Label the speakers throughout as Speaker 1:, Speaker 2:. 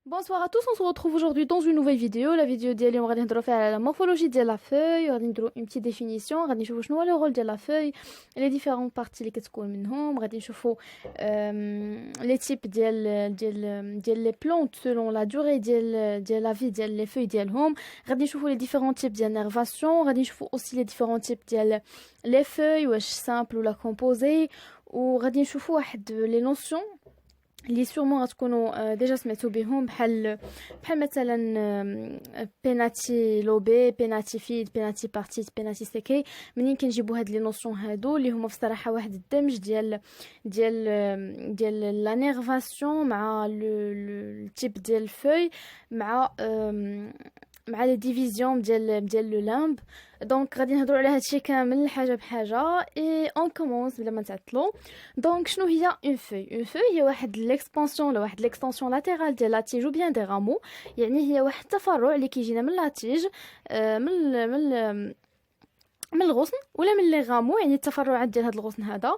Speaker 1: Bonsoir à tous, on se retrouve aujourd'hui dans une nouvelle vidéo. La vidéo ديالي غادي نهضروا فيها على la morphologie ديال la feuille, غادي نديروا une petite définition, غادي نشوفوا شنو هو le rôle ديال la feuille, les différentes parties اللي كتكون منهم, غادي نشوفوا les types ديال les plantes selon la durée ديال la vie ديال les feuilles ديالهم, غادي نشوفوا les différents types ديال nervation, غادي نشوفوا aussi les différents types ديال les feuilles واش simple ولا composé, وغادي نشوفوا واحد les notions اللي سورمون غتكونوا ديجا سمعتوا بهم بحال مثلا بيناتي لوبي بيناتي فيد بيناتي بارتيت بيناتي سيكي. منين كنجيبوا هاد لي نوسيون هادو اللي هما بصراحه واحد الدمج ديال لا نيرفاسيون مع لو تيب ديال الفوي مع لي ديفيزيون ديال لو لامب. دونك غادي نهضروا على هادشي كامل حاجه بحاجه اي اون كومونس بلا ما نتعطلوا. دونك شنو هي اون فوي هي واحد ليكسبانسيون ولا واحد ليكستنسيون لاترال ديال لاتيج او بيان دي رامو، يعني هي واحد التفرع اللي كيجينا من لاتيج من الغصن ولا من لي غامو، يعني التفرعات ديال هاد الغصن هذا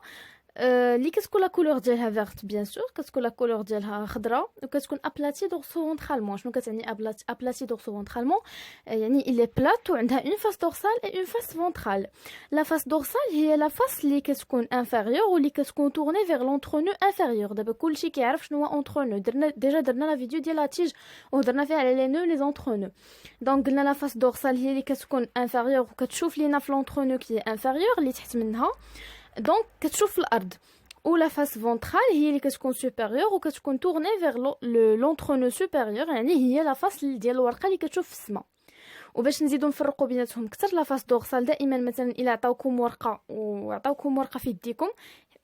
Speaker 1: اللي كتكون لا كولور ديالها فيرت بيان سور، كتكون لا كولور ديالها خضراء وكتكون ابلاتي دورسو فونترالمون. شنو كتعني ابلاتي دورسو فونترالمون؟ يعني il est plate وعندها اون فاس دورسال اي اون فاس فونترال. لا فاس دورسال هي لا فاس اللي كتكون انفيريور واللي كتكون تورني فيغ لونترونو انفيريور. دابا كلشي كيعرف شنو هو اونترونو، درنا لا فيديو ديال لاتيج وهضرنا فيها على لي نو لي زونترونو. دونك قلنا لا فاس دورسال هي اللي كتكون انفيريور وكتشوف لينا في لونترونو كي انفيريور اللي تحت منها، دونك كتشوف في الارض. ou la face ventrale هي اللي كتكون supérieure وكتكون tournée vers l'entrenoe supérieur، يعني هي لا فاس ديال الورقه اللي كتشوف في السماء. وباش نزيدو نفرقوا بيناتهم اكثر، لا فاس دورسال دائما مثلا الا عطاوكم ورقه وعطاوكم ورقه في يديكم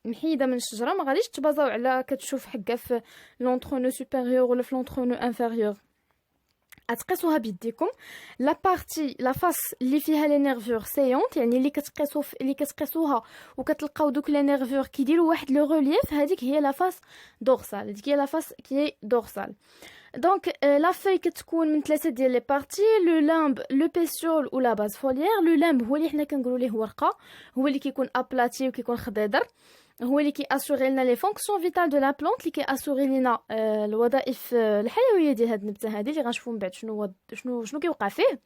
Speaker 1: محيده من الشجره، ما غاديش تبازاو على كتشوف حكا في لونترونو سوبيريور ولا في لونترونو انفيريور، غتقيسوها بيديكم. لا بارتي لا فاس اللي فيها لي نيرفور سيونت، يعني اللي كتقيسوها وكتلقاو دوك لي نيرفور كيديروا واحد لو ريليف، هذيك هي لا فاس دورسال، هذيك هي لا فاس كي دورسال. دونك لا فوي كتكون من ثلاثه ديال لي بارتي، لو لامب لو بيسيول و لا باز فوليير. لو لامب هو اللي حنا كنقولوا ليه ورقه، هو اللي كيكون ابلاتي وكيكون خضيضر، هو اللي كياسوري لنا لي فونكسيون فيتال دو لا بلانت، اللي كياسوري لنا الوظائف الحيويه ديال هاد النبته هذه اللي غنشوفوا من بعد شنو كيوقع فيه.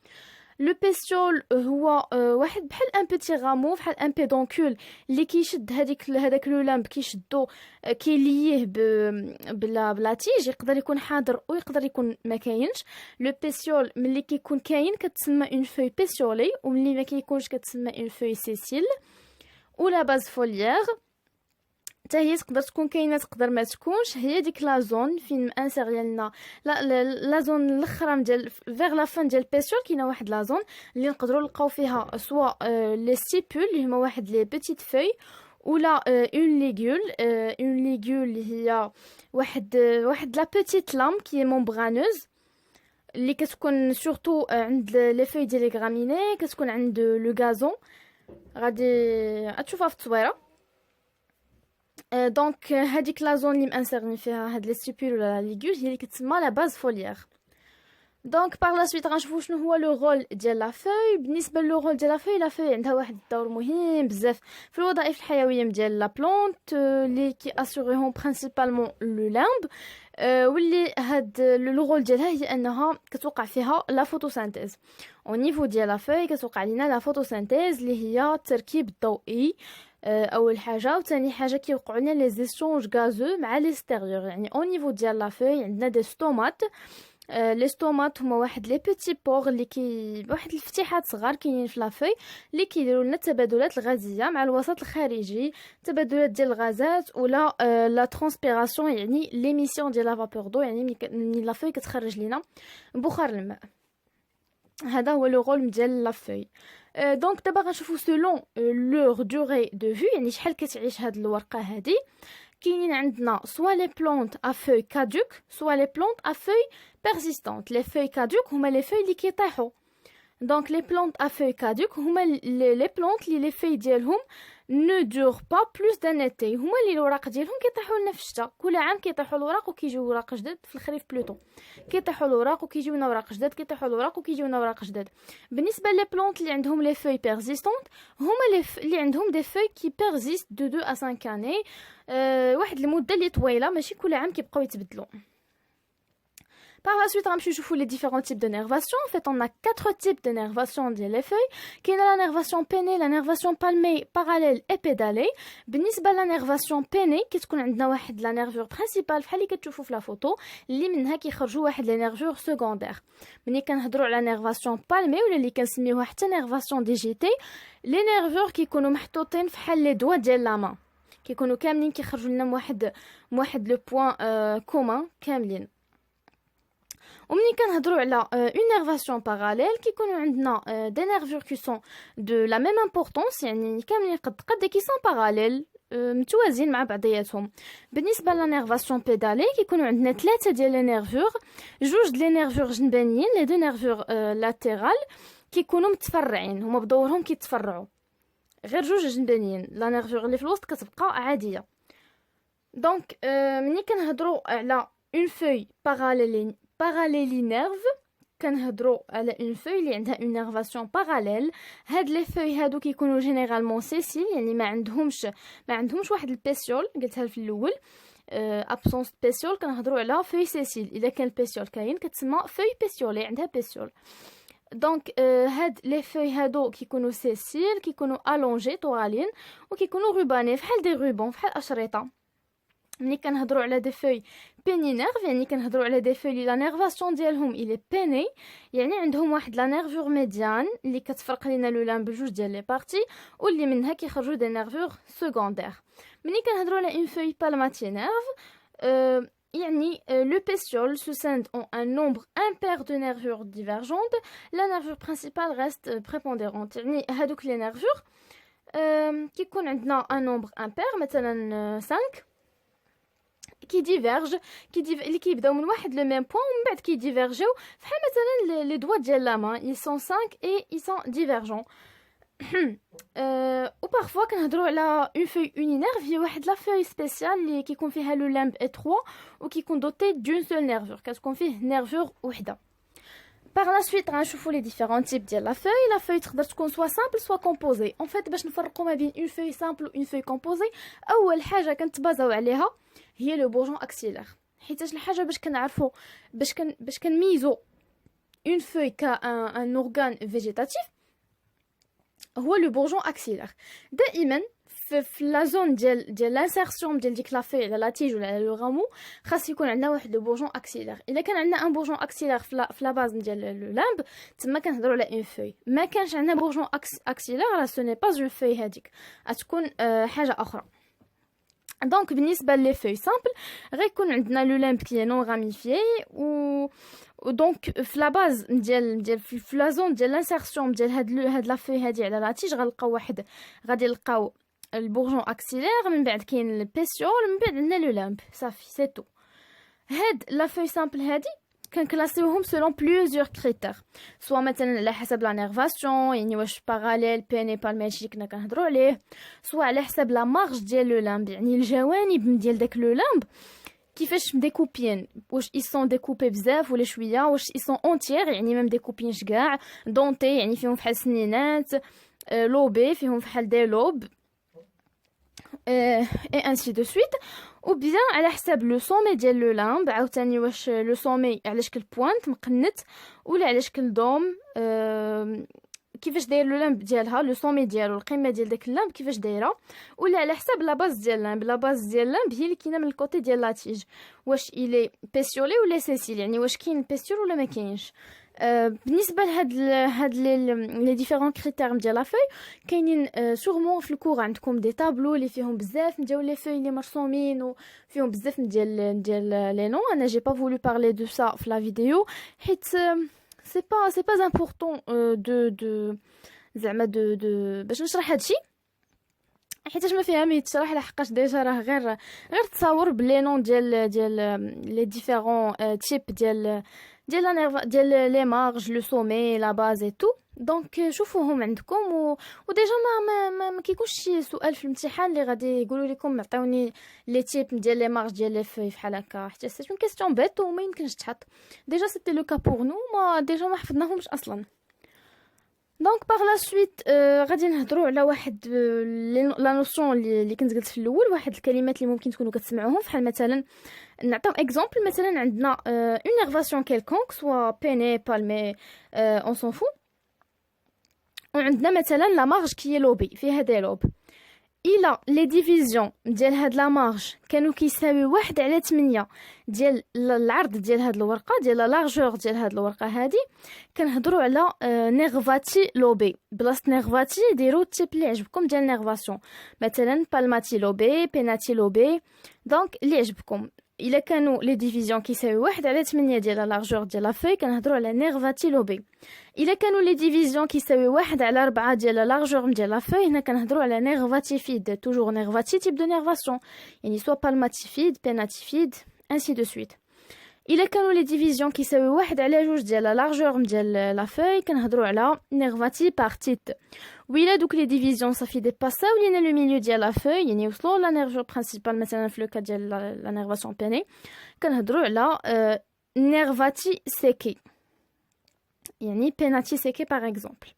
Speaker 1: لو بيسيول هو واحد بحال ان بيتي غامو، بحال ان بيدونكول اللي كيشد هذاك لو لامب كيشدو كيليه بلا تيج، يقدر يكون حاضر ويقدر يكون ما كاينش. لو بيسيول ملي كيكون كاين كتسمى اون فوي بيسيولي، وملي ما كيكونش كتسمى اون فوي سيسيل. ولا باز فوليير حتى هي تقدر تكون كاينه تقدر ما تكونش، هي ديك لا زون فين انسيريا لنا لا زون الاخرى ديال فيغ لا فان ديال بيسيول كاينه واحد لا زون اللي نقدروا نلقاو فيها سوا لي سيبول اللي هما واحد لي بيتيت فوي ولا اون ليغول اللي هي واحد لا بيتيت لام كي ممبرانوز اللي كتكون سورتو عند لي فوي ديال لي غراميني، كتكون عند لو غازون، غادي تشوفها في التصويره. دونك هذيك لا زون اللي مانسيرين فيها هاد لي سيبول ولا ليغول هي اللي كتسمى لا باز فوليير. دونك باغ لا سويت غنشوفوا شنو هو لو رول ديال لا فوي. بالنسبه لو رول ديال لا فوي عندها واحد الدور مهم بزاف في الوظائف الحيويه ديال لا بلانت اللي كياسوريهم برينسيپالمون لو لامب، واللي هاد لو رول ديالها هي انها كتوقع فيها لا فوتوسينتيز. او نيفو ديال لا فوي كتوقع لينا لا فوتوسينتيز اللي هي التركيب الضوئي اول حاجه، وثاني حاجه كيوقعوا لنا لي زيشونج غازو مع ليستيريور. يعني او نيفو ديال لا فوي عندنا دي ستومات، لي ستومات هما واحد لي بيتي بور اللي واحد الفتحات صغار كاينين في لا فوي اللي كيديروا لنا التبادلات الغازيه مع الوسط الخارجي، تبادلات ديال الغازات ولا لا ترانسبيراسيون، يعني ليميسيون ديال لا فابور دو، يعني من لا فوي كتخرج لنا بخار الماء. هذا هو لو رول ديال لا فوي. دونك دابا غنشوفوا سولون لور دوغي دو في، يعني شحال كتعيش هاد الورقه هادي. كاينين عندنا سوا لي بلانت ا فوي كادوك سوا لي بلانت ا فوي بيرزيستانت. لي فوي كادوك هما لي فوي اللي كيطيحوا. دونك لي بلانت ا فوي كادوك هما لي بلانت اللي لي فوي ديالهم نو دور با بلوس دان ايتي، هما اللي الوراق ديالهم كيطيحوا لنا في الشتاء. كل عام كيطيحوا الوراق وكيجيو وراق جداد، في الخريف بلوتو كيطيحوا الوراق وكيجيونا وراق جداد، كيطيحوا الوراق وكيجيونا وراق جداد. بالنسبه لي بلانت اللي عندهم لي فوي بيرزيستانت هما اللي عندهم دي فوي كي بيرزيست دو 2 à 5 اني، واحد المده اللي طويله، ماشي كل عام كيبقاو يتبدلوا. Par la suite, غنمشيو نشوفوا les différents types de nervation. En fait, on a 4 types de nervation ديال les feuilles. كاينه la nervation peinée, la nervation palmée, parallèle et pédalée. بالنسبه la nervation peinée كتكون عندنا واحد la nervure principale بحال اللي كتشوفوا في la photo اللي منها كيخرجوا واحد les nervures secondaires. ملي كنهضروا على nervation palmée ولا اللي كنسميوها حتى nervation digitée, les nervures كيكونوا محطوطين فحال les doigts ديال la main. كيكونوا كاملين كيخرجوا لنا واحد لو بوين كومون كاملين. ومنين كنهضروا على une nervation parallèle كيكونوا عندنا des nervures qui sont de la même importance, يعني كاملين قد كي sont parallèles متوازين مع بعضياتهم. بالنسبه لا نيرفاسيون بيدالي كيكونوا عندنا 3 ديال لي نيرفور، جوج لي نيرفور جنبانيين لي دو نيرفور لاتيرال كيكونوا متفرعين، هما بدورهم كيتفرعوا، غير جوج جنبانيين. لا نيرفور اللي في الوسط كتبقى عاديه. دونك ملي كنهضروا على اون فوي باراليلي نيرف كنهضروا على اون فوي اللي عندها اون نيرفاسيون باراليل. هاد لي فوي هادو كيكونوا جينيرالمون سيسيل، يعني ما عندهمش واحد البيسيول، قلتها في الاول ابسونس بيسيول. كنهضروا على فوي سيسيل، اذا كان البيسيول كاين كتسمى فوي بيسيولي، عندها بيسيول. دونك هاد لي فوي هادو كيكونوا سيسيل، كيكونوا الونجي طوالين وكيكونوا روباني فحال دي روبون، فحال اشرطه. ملي كنهضروا على دي فوي بيني نيرف يعني كنهضروا على دي فوي لا نيرفاسيون ديالهم الي بيني، يعني عندهم واحد لا نيرفور ميديان اللي كتفرق لينا لو لام بجوج ديال لي بارتي واللي منها كيخرجوا دي نيرفور سكوندير. ملي كنهضروا على اون فوي بالماتي نيرف يعني le pétiole se scinde en un nombre impair de nervures divergentes. La nervure principale reste prépondérante. يعني هادوك لي نيرفور كيكون عندنا un nombre impair مثلا 5 كي ديفيرج اللي كيبداو من واحد لو ميم بوين ومن بعد كيديفيرجيو فحال مثلا لي دوا ديال لا مان ils sont 5 et ils sont divergents. و parfois كنهضروا على اون فوي اونينيرف، هي واحد لا فوي سبيسيال اللي كيكون فيها لو لامب اتروا وكيكون دوتي دون سول نيرفور، كتكون فيه نيرفور وحده. Par la suite غنشوفوا لي ديفيرون تيب ديال لا فوي. لا فوي تقدر تكون سوا سامبل سوا كومبوزي. اون فيت باش نفرقوا ما بين اون فوي سامبل و اون فوي كومبوزي، اول حاجه كنتبازاو عليها هي لو بورجون اكسيلير، حيتاش الحاجه باش كنعرفوا باش كنميزو اون فوي كان اورغان فيجيتاتيف هو لو بورجون اكسيلير. دائما في لا زون ديال لانسيرسيون ديال ديك لا في على لا تيج ولا على لو غامو خاص يكون عندنا واحد لو بورجون اكسيلير. الا كان عندنا ان بورجون اكسيلير في لا باز ديال لو لامب تما كنهضروا على اون فوي. ما كانش عندنا بورجون اكسيلير راه سو ني با اون فوي، هذيك غتكون حاجه اخرى. دونك بالنسبه لي فوي سامبل غيكون عندنا لو لامب كي نون راميفيي دونك في لا باز ديال في لا زون ديال لانسيرسيون ديال هاد لا فوي هادي على لا تيج غادي نلقاو البورجون اكسيلير، من بعد كاين البيسيول، من بعد عندنا لو لامب، صافي سي تو. هاد لا فوي سامبل هادي كنكلاسيوهم سولون بليزيور كريتير، سوا مثلا على حسب لا نيرفاسيون يعني واش باراليل بيني بالماتي كنا كنهضروا عليه، سوا على حسب لا مارج ديال لو لامب يعني الجوانب ديال داك لو لامب كيفاش ديكوبيين، واش يسون ديكوبي بزاف ولا شويه، واش يسون اونتيير يعني ميم ديكوبينش كاع، دونتي يعني فيهم فحال سنينات، لوبي فيهم فحال دي لوب et ainsi de suite. ou bien على حساب لو سومي ديال لو لامب عاوتاني واش لو سومي على شكل بوينت مقنت ولا على شكل دوم، كيفاش داير لو لامب ديالها، لو سومي ديالو القمه ديال داك اللامب كيفاش دايره، ولا على حساب لا باز ديال اللامب. لا باز ديال اللامب هي اللي كاينه من الكوتي ديال لاتيج، واش الي بيسيولي ولا سيسيل يعني واش كاين بيسيول ولا ما كاينش. بالنسبه لهاد لي ديفيرون كريتير ديال لا فوي كاينين سورمون في الكور عندكم دي طابلو اللي فيهم بزاف ديال لي فوي اللي مرسومين وفيهم بزاف ديال لي نون. انا جي با فولو بارلي دو سا في لا فيديو حيت سي با امبورطون دو زعما دو باش نشرح هادشي حيتاش ما فيها ما يتشرح لحقاش ديجا راه غير تصاور بلي نون ديال لي ديفيرون تيب ديال لا نيرف ديال لي مارج لو سومي لا باز اي تو. دونك شوفوهم عندكم وديجا ما كيكونش شي سؤال في الامتحان اللي غادي يقولوا لكم عطيوني لي تيب ديال لي مارج ديال لي فوي بحال هكا، حتى سي اون كيسيون بيت وما يمكنش تحط. ديجا سيتي لو كا بور نو، ما ديجا ما حفظناهمش اصلا. دونك باغ لا سويت غادي نهضروا على واحد لا نوسيون اللي كنت قلت في الاول، واحد الكلمات اللي ممكن تكونوا كتسمعوهم، فحال مثلا نعطيو اكزومبل. مثلا عندنا اون نيرفاسيون كيلكونك سوا بيني بالمي اون سون فو، وعندنا مثلا لا مارج كي لوبي فيها دي لوب. الى لي ديفيزيون ديال هاد لا مارج كانوا كيساوي 1/8 ديال العرض ديال هاد الورقه، ديال لا لارجور ديال هاد الورقه هادي، كنهضروا على نيرفاتي لوبي. بلاصه نيرفاتي ديروا التيب اللي عجبكم ديال نيرفاسيون، مثلا بالماتي لوبي، بيناتي لوبي. دونك اللي عجبكم. الا كانوا لي ديفيزيون كيساوي 1/8 ديال لا لارجور ديال لا فوي، كنهضروا على نيرفاتي لوبي. الا كانوا لي ديفيزيون كيساوي 1/4 ديال لا لارجور ديال لا فوي، هنا كنهضروا على نيرفاتيفيد. توجور نيرفاتي تيب دو نيرفاسيون، يعني سوا بالماتيفيد، بيناتيفيد، ainsi de suite. الا كانوا لي ديفيزيون كيساوي 1/2 ديال لا لارجور ديال لا فوي، كنهضروا على نيرفاتي بارتيت. وإلا دوك لي ديفيزيون صافي ديباساو لينا لو ميليو ديال لا فوي، يعني وصلوا لا نيرفور برينسيبال، مثلا في لو كا ديال لا نيرفاسيون بيني، كنهضروا على نيرفاتي سيكي، يعني بيناتي سيكي باغ اكزومبل.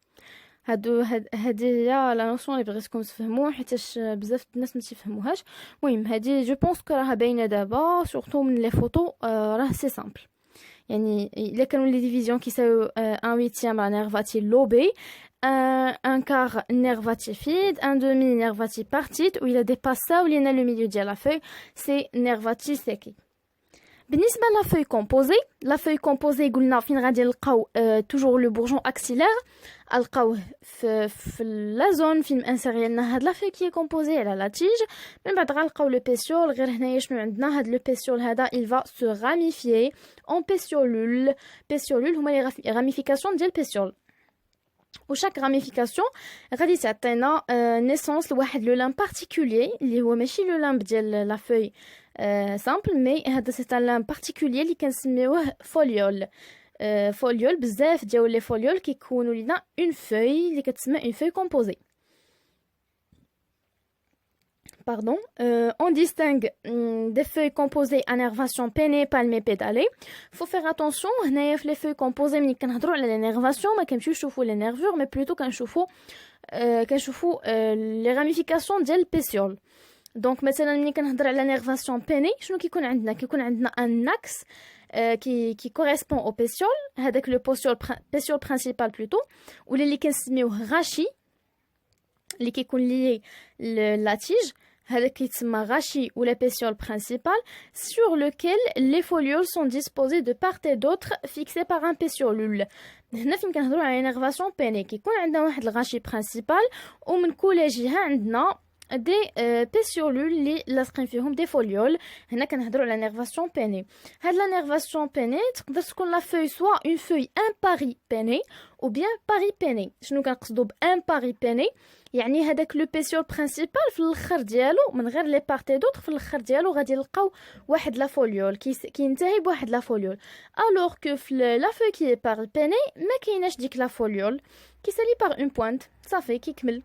Speaker 1: هادي هي لا نوسيون اللي بغيتكم تفهموا، حيتاش بزاف الناس ما تيفهموهاش. المهم هادي جو بونس كو راها باينه دابا، سورتو من لي فوتو راه سي سامبل. يعني الا كانوا لي ديفيزيون كيساويو 1/8 راه نيرفاتي لوبي، ان كار نيرفاتيفيد، ان دومي نيرفاتي بارتيت، وإلا ديباساو لينا لو ميليو ديال لا فوي سي نيرفاتي سيكي. بالنسبه لا فوي كومبوزي، لا فوي كومبوزي قلنا فين غادي نلقاو توجور لو بورجون اكسيلير، القاوه في لا زون فين انسيري لنا هاد لا فوي كي كومبوزي على لا تيج. من بعد غنلقاو لو بيسيول. غير هنايا شنو عندنا؟ هاد لو بيسيول هذا il va se ramifier en pétiolule. pétiolule هما لي راميفيكاسيون ديال بيسيول، وشاك راميفيكاسيون غادي تعطينا نيسونس لواحد لو لام بارتيكولير اللي هو ماشي لو لام ديال لا فوي سامبل، مي هذا سي ان لام بارتيكولير اللي كنسميوه فوليول. فوليول بزاف ديال لي فوليول كيكونوا لينا اون فوي اللي كتسمى اون فوي كومبوزي. Pardon, on distingue des feuilles composées à nervation pénée, palmée, pédalée. Faut faire attention, هنايا في les feuilles composées ملي كنهضروا على les nervations ما كنمشيوش نشوفوا les nervures, mais plutôt كنشوفوا les ramifications ديال البيسيول. دونك مثلا ملي كنهضر على نيرفاسيون بيني شنو كيكون عندنا؟ كيكون عندنا ان اكس qui correspond au pétiole, هذاك لو pétiole principal plutôt, ولا اللي كنسميوه غاشي اللي كيكون لي لا تيج، هذاك كيتسمى غاشي ou la pétiole principale, sur lequel les folioles sont disposés de part et d'autre fixés par un pétiolule. هنا فين كنهضروا على نيرفاسيون بيني كيكون عندنا واحد الغاشي برينسيبال، ومن كل جهه عندنا دي بيسيولول اللي لاصقين فيهم دي فوليول. هنا كنهضروا على نيرفاسيون بيني. هاد لا نيرفاسيون بيني تقدر تكون لا فوي سوا اون فوي امباري بيني او بيان باري بيني. شنو كنقصدوا بامباري بيني؟ يعني هذاك لو بيسيول برينسيبال في الاخر ديالو من غير لي بارتي دوطر، في الاخر ديالو غادي نلقاو واحد لا فوليول كينتهي بواحد لا فوليول، الوغ كو في لا فوي كي بار بيني ما كايناش ديك لا فوليول، كيسالي بار اون بوينت صافي كيكمل.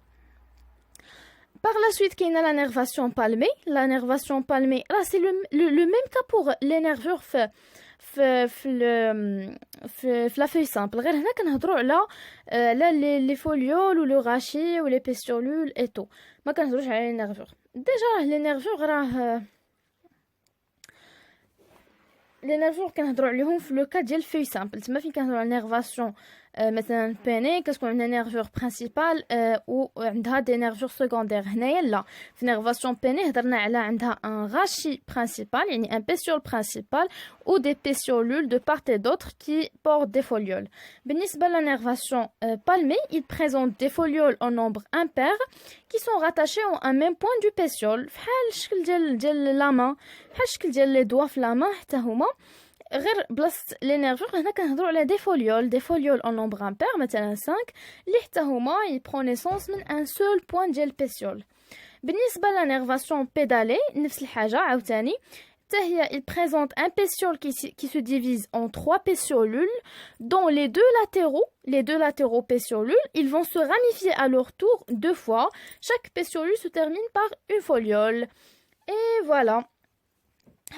Speaker 1: Par la suite, il y a la nervation palmée. La nervation palmée, là, c'est le même cas pour les nervures la feuille simple. غير هنا كنهضروا على les folioles ou le rachis ou les pétiolules et tout. ما كنهضروش على les nervures. Déjà, les nervures راه les nervures كنهضروا عليهم في لو كا ديال الفوي سامبل. تما فين كنهضروا على نيرفاسيون مثلا بيني كتكون عندنا نيرفور برينسيبال وعندها دي نيرفور سكوندير. هنايا لا، في نيرفاسيون بيني هضرنا على عندها ان غاشي برينسيبال يعني ان بيسيول برينسيبال ou des pétiolules de part et d'autre qui portent des folioles. بالنسبة la nervation palmée, il présente des folioles en nombre impair qui sont rattachés à un même point du pétiole. بحال الشكل ديال la main، بحال الشكل ديال les doigts في la main حتى هما، غير بلاصه لي نيرفور هنا كنهضروا على دي فوليول ان نومبر امبير مثلا 5 اللي حتى هما يبرون نيسونس من ان سول بوين ديال البيسيول. بالنسبه لا نيرفاسيون بيدالي نفس الحاجه عاوتاني حتى هي il présente un pétiole qui se divise en 3 pétiolules dont les deux latéraux pétiolules ils vont se ramifier à leur tour 2 fois. Chaque pétiolule se termine par une foliole et voilà.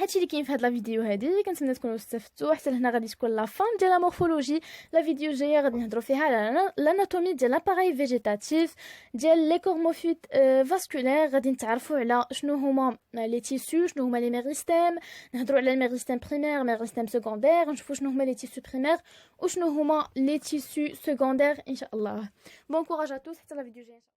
Speaker 1: هادشي اللي كاين في هاد لا فيديو هادي. كنتمنى تكونوا استفدتوا. حتى لهنا غادي تكون لا فان ديال لا مورفولوجي. لا فيديو الجايه غادي نهضروا فيها على لاناتومي ديال لاباراي فيجيتاتيف ديال لي كورموفيت فاسكولير. غادي نتعرفوا على شنو هما لي تيسو، شنو هما لي ميريستيم، نهضروا على الميريستيم بريمير ميريستيم سكوندير، نشوفوا شنو هما لي تيسو بريمير وشنو هما لي تيسو سكوندير ان شاء الله. بون كوراج ا توس، حتى لا فيديو الجايه.